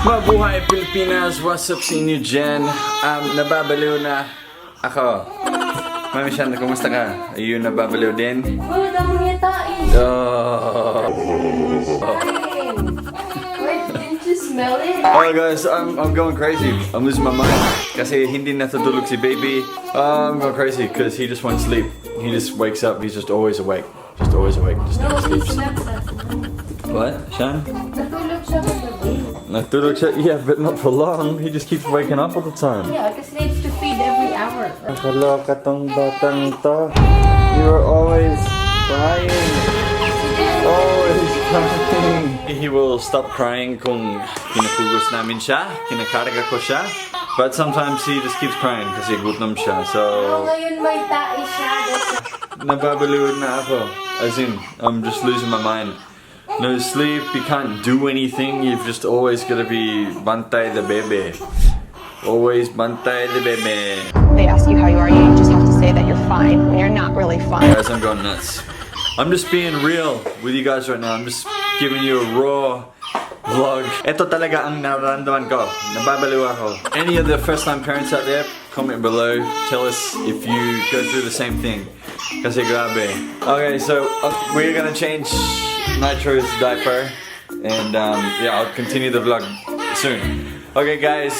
Mabuhay Pilipinas! What's up sa inyo dyan? Nababaliw na ako. Mami Shanda, kumusta ka? Are you nababaliw din? Oh, dami niya Tiis. Wait, didn't you smell it? Oh guys, I'm going crazy. I'm losing my mind. Kasi hindi natutulog si baby. I'm going crazy because he just won't sleep. He just wakes up. He's just always awake. Just always awake. Just never No, he sleeps. slept last night. What, Shan? Natulog siya kagabi. Natulog siya? Yeah, but not for long. He just keeps waking up all the time. Yeah, because he needs to feed every hour. Nakaloka tong batang to. You are always crying. Always crying. He will stop crying kung pinapugos namin siya, kinakarga ko siya. But sometimes he just keeps crying kasi gutom siya. So, Ngayon may Tiis siya. nababaliw na ako. As in, I'm just losing my mind. No sleep, you can't do anything. You've just always got to be bantay the baby. Always bantay the baby. They ask you how you are, you just have to say that you're fine when you're not really fine. Guys, I'm going nuts. I'm just being real with you guys right now. I'm just giving you a raw vlog. Ito talaga ang nararamdaman ko. Nababaliw ako. Any of the first-time parents out there, comment below. Tell us if you go through the same thing. Kasi grabe. Okay, so we're gonna change Nitro's diaper. And yeah, I'll continue the vlog soon. Okay guys,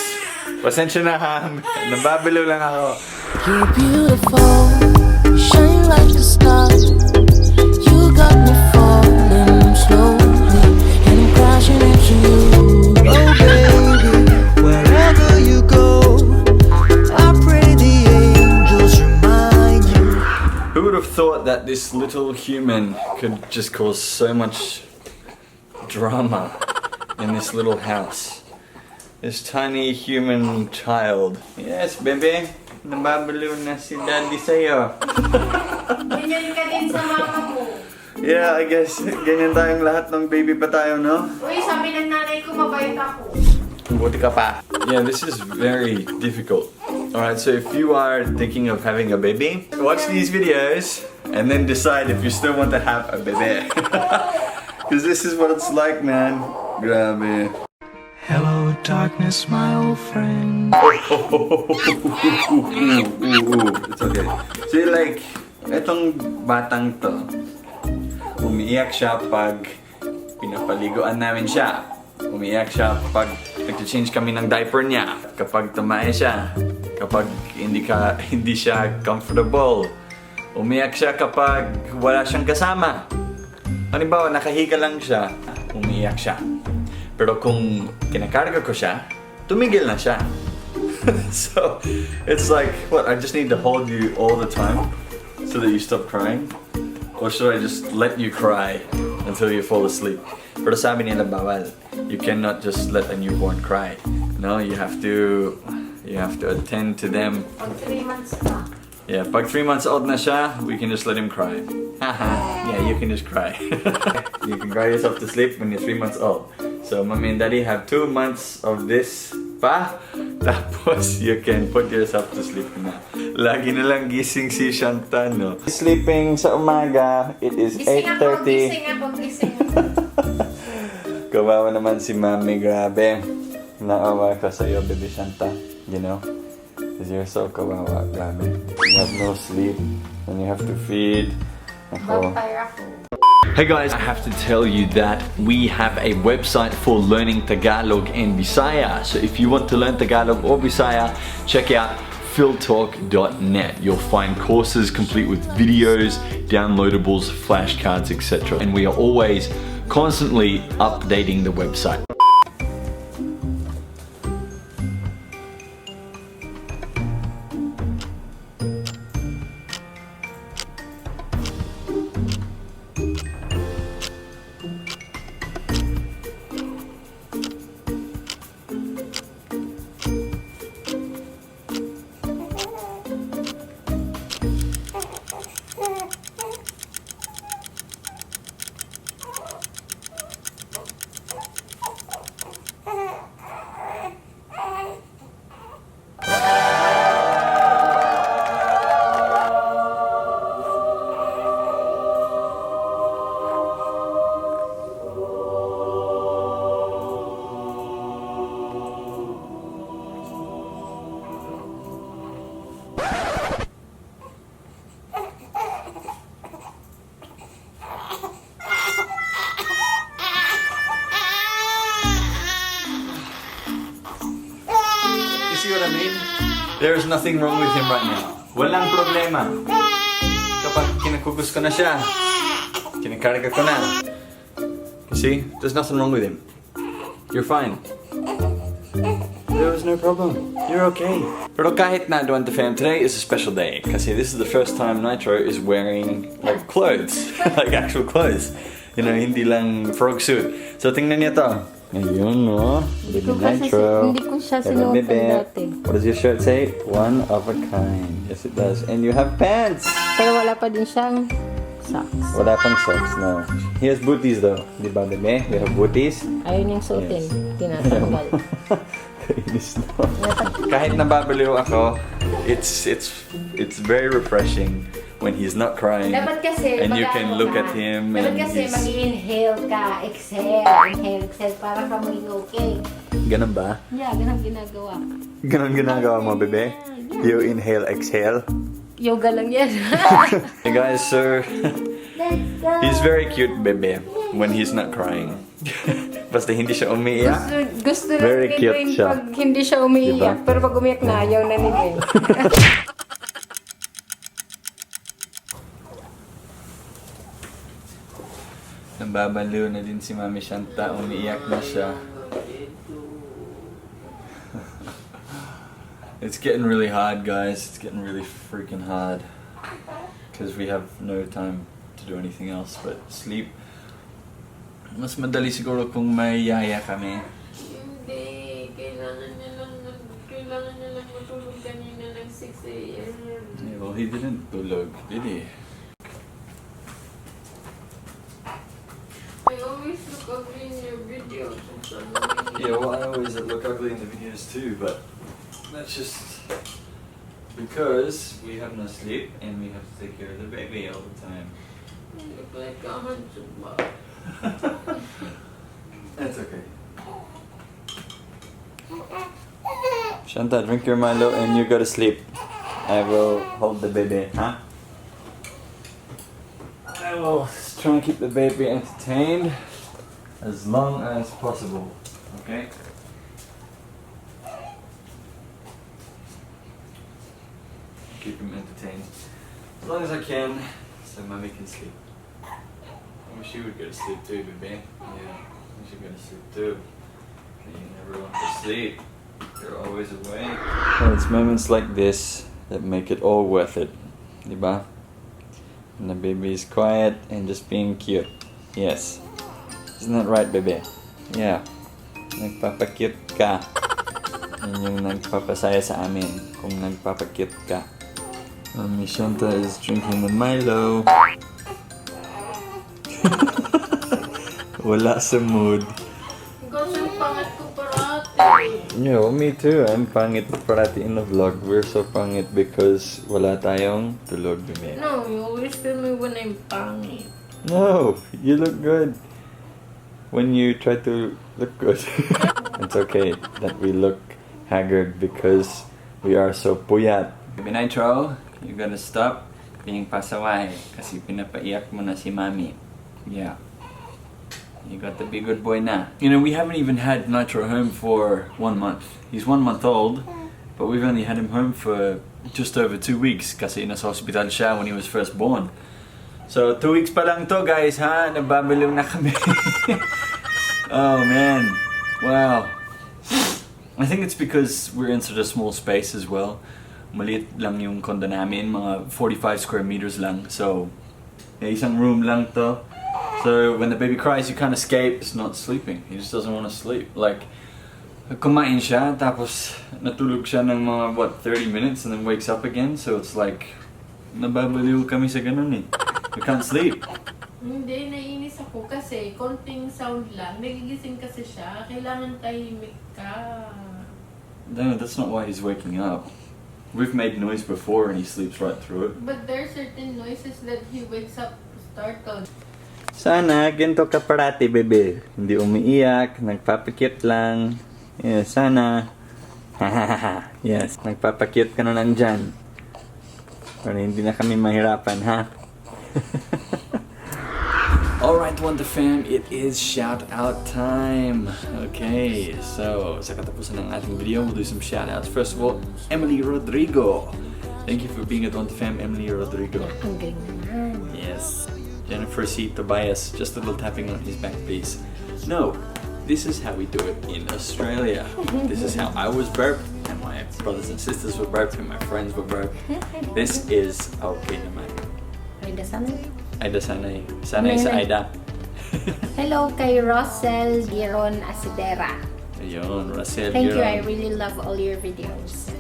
pasensya na ha. Nababaliw lang ako. You're beautiful, you shine like a star. You got me falling slowly, and I'm crashing into you. Oh baby, wherever you go, I pray the angels remind you. Who would have thought that this little human could just cause so much drama in this little house? This tiny human child. Yes, baby. Nababaliw na si daddy sa'yo. Ganyan ka din sa mama mo. Yeah, I guess ganyan tayong lahat ng baby pa tayo, no? Uy, sabi ng nanay ko, mabait ako. Buti ka pa. Yeah, this is very difficult. Alright, so if you are thinking of having a baby, watch these videos and then decide if you still want to have a baby. Because this is what it's like, man. Grabe. Hello darkness, my old friend. It's okay. So like, etong batang to, umiiyak siya pag pinapaliguan namin siya. Umiiyak siya pag nag-change kami ng diaper niya. Kapag tumae siya. Kapag hindi siya comfortable. Umiiyak siya kapag wala siyang kasama. Halimbawa, nakahiga lang siya, umiiyak siya. Pero kung kinakarga ko siya, tumigil na siya. So, it's like, what, I just need to hold you all the time so that you stop crying? Or should I just let you cry until you fall asleep? Pero sabi nila bawal. You cannot just let a newborn cry. No, you have to attend to them. Pag 3 months na. Yeah, pag 3 months old na siya, we can just let him cry. Haha, yeah, you can just cry. You can cry yourself to sleep when you're 3 months old. So, mommy and daddy have 2 months of this pa. Tapos, you can put yourself to sleep na. Lagi na lang gising si Shanta, no? Sleeping sa umaga, it is 8:30. Gising ako. Kawawa naman si mami, grabe. Naawa ka sa'yo, baby Shanta. You know? Because you're so kawawa, grabe. You have no sleep, and you have to feed. Ako. Vampire ako. Hey guys, I have to tell you that we have a website for learning Tagalog and Bisaya. So if you want to learn Tagalog or Bisaya, check out philtalk.net. You'll find courses complete with videos, downloadables, flashcards, etc. And we are always constantly updating the website. There's nothing wrong with him right now. Walang problema. Kapag kinakugos ko na siya, kinakarga ko na. You see? There's nothing wrong with him. You're fine. There was no problem. You're okay. Pero kahit na doon to fam, today is a special day. Kasi this is the first time Nitro is wearing like clothes. Like actual clothes. You know, hindi lang frog suit. So tingnan niyo to. Ayun, no? Baby Nitro. Hindi ko siya Hello, sinuotan bebe. dati. What does your shirt say? One of a kind. Yes, it does. And you have pants. Pero wala pa din siyang socks. Wala pang socks, no. He has booties though. Di ba, bebe? We have booties. Ayun yung suotin. Tinatanggal. Kainis no. Kahit nababaliw ako, it's very refreshing when he's not crying. Dapat kasi, And you mag-ano can look ka. at him Dapat and kasi he's... mag-inhale ka, exhale, inhale, exhale, para ka maging okay. Ganun ba? Yeah, ganun ginagawa. Ganun ginagawa mo, bebe? You inhale, exhale. Yoga lang yan. Hey guys, so Let's go. he's very cute, bebe, when he's not crying. Basta hindi siya umiiyak. Gusto na Very ni cute Dwayne siya. pag hindi siya umiiyak. Diba? Pero pag umiyak na, ayaw na ni Dwayne. Nababaliw na din si Mami Shanta, umiiyak na siya. It's getting really hard, guys. It's getting really freaking hard. Because we have no time to do anything else but sleep. Mas madali siguro kung may yaya kami. Hindi. Kailangan niya lang matulog kanina ng 6 a.m. Yeah, well, he didn't tulog, did he? I always look ugly in your videos. Yeah, well, I always look ugly in the videos too, but that's just because we have no sleep and we have to take care of the baby all the time. You look like a hunchback. That's okay. Shanta, drink your Milo and you go to sleep. I will hold the baby, huh? I will try and keep the baby entertained as long as possible, okay? Keep him entertained as long as I can, so mommy can sleep. I wish you would go to sleep too, baby. Yeah, you should go to sleep too. You never want to sleep. You're always awake. Well, it's moments like this that make it all worth it, diba? And the baby is quiet and just being cute. Yes. Isn't that right, baby? Yeah. Nagpapakute ka. Yun yung nagpapasaya sa amin kung nagpapakute ka. Mami Shanta is drinking the Milo. Wala sa mood. Kasi pangit ko parati. Yeah, well, me too. I'm pangit parati in the vlog. We're so pangit because wala tayong tulog, bebe. No, you always tell me when I'm pangit. No, you look good. When you try to look good. It's okay that we look haggard because we are so puyat. Baby Nitro, you're gonna stop being pasaway kasi pinapaiyak mo na si Mami. Yeah. You got to be a good boy now. You know, we haven't even had Nitro home for 1 month. He's 1 month old, but we've only had him home for just over 2 weeks kasi nasa hospital siya when he was first born. So, 2 weeks pa lang to, guys, ha? Nababaliw na kami. Oh, man. Wow. I think it's because we're in such a small space as well. Maliit lang yung condo namin, mga 45 square meters lang. So, isang room lang to. So, when the baby cries, you can't escape. It's not sleeping. He just doesn't want to sleep. Like, kumain siya, tapos natulog siya ng mga, 30 minutes and then wakes up again. So, it's like, nababaliw kami sa ganun eh. We can't sleep. Hindi, naiinis ako kasi konting sound lang. Nagigising kasi siya. Kailangan tahimik ka. No, that's not why he's waking up. We've made noise before and he sleeps right through it. But there are certain noises that he wakes up startled. Sana, ganito ka parati, bebe. Hindi umiiyak, nagpapakit lang. Yes, sana. Yes, nagpapakit ka na lang dyan. Para hindi na kami mahirapan, ha? Alright, Wanda fam, it is shout out time. Okay, so sa katapusan ng ating video, we'll do some shout outs. First of all, Emily Rodrigo. Thank you for being at Wanda fam, Emily Rodrigo. Ang galing naman. Yes. Jennifer C. Tobias, just a little tapping on his back, please. No, this is how we do it in Australia. This is how I was burped, and my brothers and sisters were burped, and my friends were burped. This is okay naman. Ay, dasan. Aida sanay. Sanay sa Aida. Hello kay Russell Giron Asidera. Ayun, Russell. Thank you, Giron. I really love all your videos.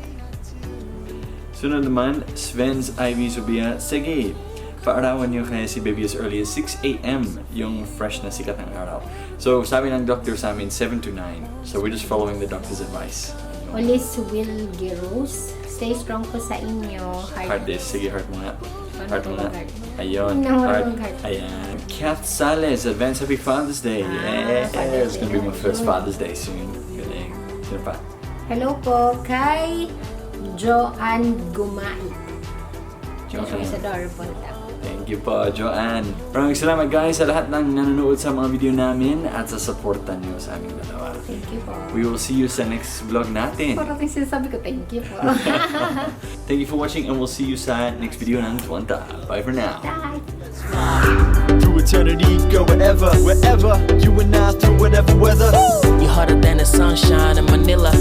Sunod naman, Sven's Ivy Zubia. Sige, paarawan nyo kaya si baby as early as 6 a.m. yung fresh na sikat ng araw. So, sabi ng doctor sa amin, 7 to 9. So, we're just following the doctor's advice. Ulis Will Girus. Stay strong po sa inyo. Heart this. Sige, heart mo nga. Heart mo nga. Heart. Ayun. No, Heart. heart. Ayan. Kath Sales, advance happy Father's Day. Yeah, Father's it's gonna be Day. my first Father's Day soon. Galing. Sino pa? Hello po kay Joanne Gumait. Joanne. She's adorable daw. Thank you po, Joanne. Maraming salamat guys sa lahat ng nanonood sa mga video namin at sa supportan nyo sa aming dalawa. Thank you po. We will see you sa next vlog natin. Parang sinasabi ko, thank you po. Thank you for watching and we'll see you sa next video ng Tuwanta. Bye for now. Bye! Through eternity, go wherever, wherever. You and I through whatever weather. You're hotter than the sunshine in Manila.